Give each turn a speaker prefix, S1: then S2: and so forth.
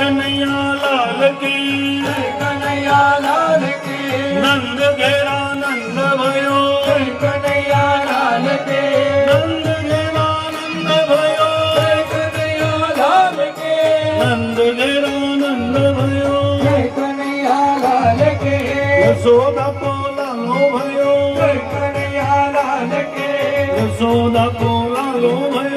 S1: कन्हैया लाल की,
S2: कन्हैया लाल की।
S1: नंद घेरा नंद भयो,
S2: कन्हैया लाल के।
S1: नंद घेरा नंद भयो,
S2: कन्हैया लाल के।
S1: नंद घेरा नंद भयो,
S2: कन्हैया लाल के।
S1: यशोदा को लालो भयो,
S2: कन्हैया लाल के।
S1: यशोदा को लालो भयो।